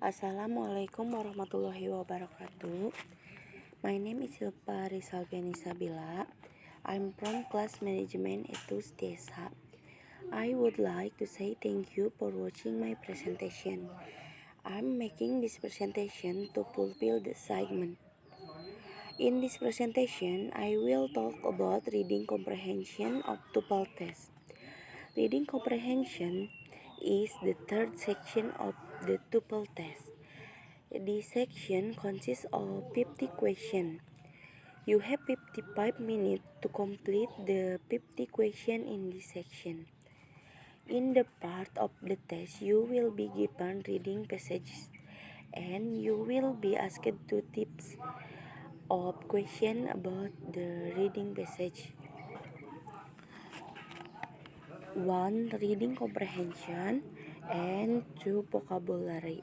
Assalamualaikum warahmatullahi wabarakatuh. My name is Silpa Rizalviani Sabila. I'm from class management Etus Desa. I would like to say thank you for watching my presentation. I'm making this presentation to fulfill the assignment. In this presentation, I will talk about reading comprehension of tuple test. Reading comprehension is the third section of the tuple test. This section consists of 50 questions. You have 55 minutes to complete the 50 questions in this section. In the part of the test, you will be given reading passages and you will be asked 2 tips of questions about the reading passage. 1. Reading comprehension and 2. Vocabulary.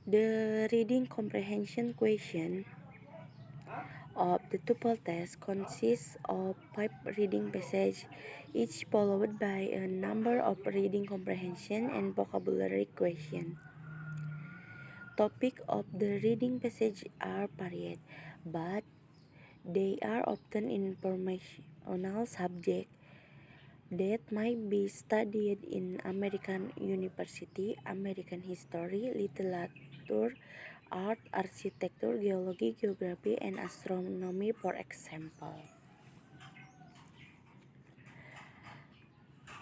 The reading comprehension question of the tuple test consists of 5 reading passages, each followed by a number of reading comprehension and vocabulary questions. Topic of the reading passage are varied, but they are often informational subjects that might be studied in American university, American history, literature, art, architecture, geology, geography, and astronomy, for example.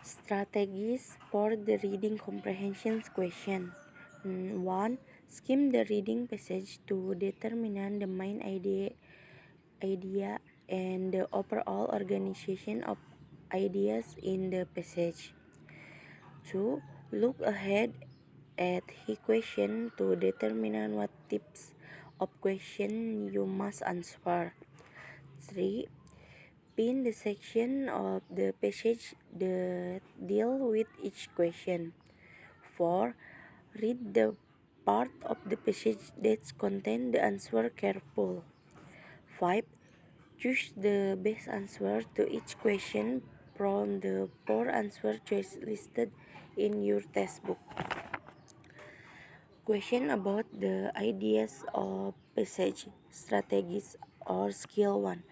Strategies for the reading comprehension question. 1. Skim the reading passage to determine the main idea and the overall organization of ideas in the passage. 2. Look ahead at the question to determine what types of question you must answer. 3. Pin the section of the passage that deal with each question. 4. Read the part of the passage that contain the answer carefully. 5. Choose the best answer to each question from the 4 answer choices listed in your textbook. Question about the ideas of passage, strategies, or skill 1.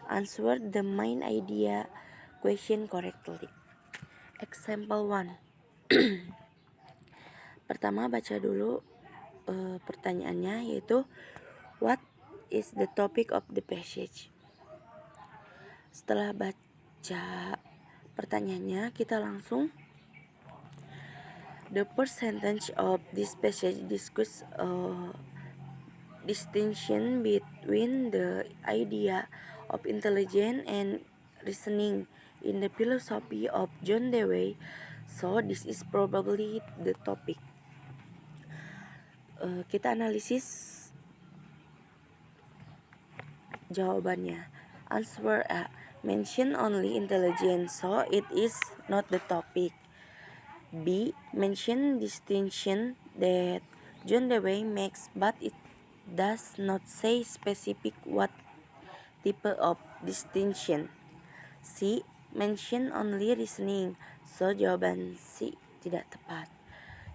Answer the main idea question correctly. Example 1. Pertama baca dulu pertanyaannya, yaitu what is the topic of the passage. Setelah baca pertanyaannya, kita langsung the first sentence of this passage discuss distinction between the idea of intelligence and reasoning in the philosophy of John Dewey. So this is probably the topic. Kita analisis jawabannya. Answer A. Mention only intelligence, so it is not the topic. B. Mention distinction that John Dewey makes, but it does not say specific what type of distinction. C. Mention only reasoning, so jawaban C tidak tepat.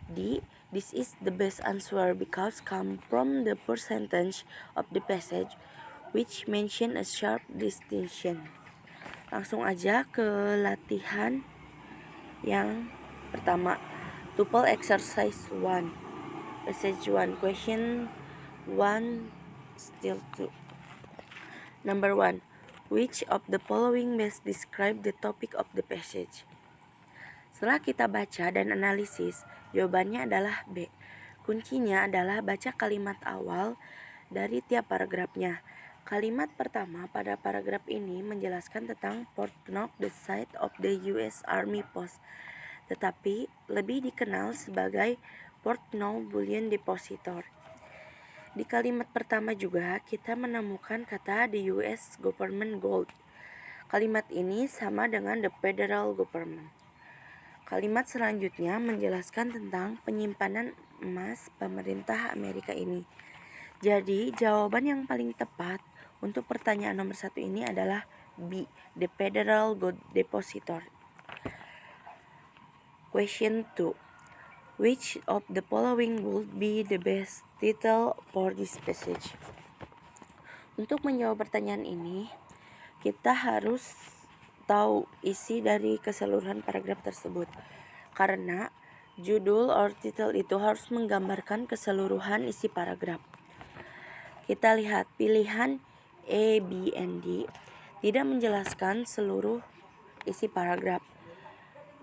D. This is the best answer because come from the first sentence of the passage which mention a sharp distinction. Langsung aja ke latihan yang pertama. Tuple exercise 1. Passage 1. Question 1 still 2. Number 1. Which of the following best describe the topic of the passage? Setelah kita baca dan analisis, jawabannya adalah B. Kuncinya adalah baca kalimat awal dari tiap paragrafnya. Kalimat pertama pada paragraf ini menjelaskan tentang Fort Knox, the site of the U.S. Army Post, tetapi lebih dikenal sebagai Fort Knox Bullion Depositor. Di kalimat pertama juga kita menemukan kata the U.S. Government Gold. Kalimat ini sama dengan the Federal Government. Kalimat selanjutnya menjelaskan tentang penyimpanan emas pemerintah Amerika ini. Jadi jawaban yang paling tepat untuk pertanyaan nomor 1 ini adalah B, the Federal Gold Depositor. Question 2. Which of the following would be the best title for this passage? Untuk menjawab pertanyaan ini, kita harus tahu isi dari keseluruhan paragraf tersebut. Karena judul or title itu harus menggambarkan keseluruhan isi paragraf. Kita lihat pilihan A, B, and D tidak menjelaskan seluruh isi paragraf.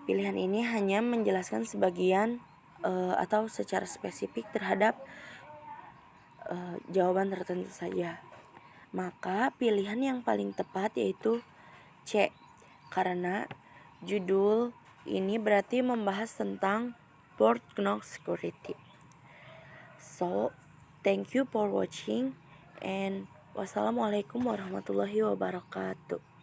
Pilihan ini hanya menjelaskan sebagian atau secara spesifik terhadap jawaban tertentu saja. Maka pilihan yang paling tepat yaitu C, karena judul ini berarti membahas tentang Fort Knox Security. So, thank you for watching and wassalamualaikum warahmatullahi wabarakatuh.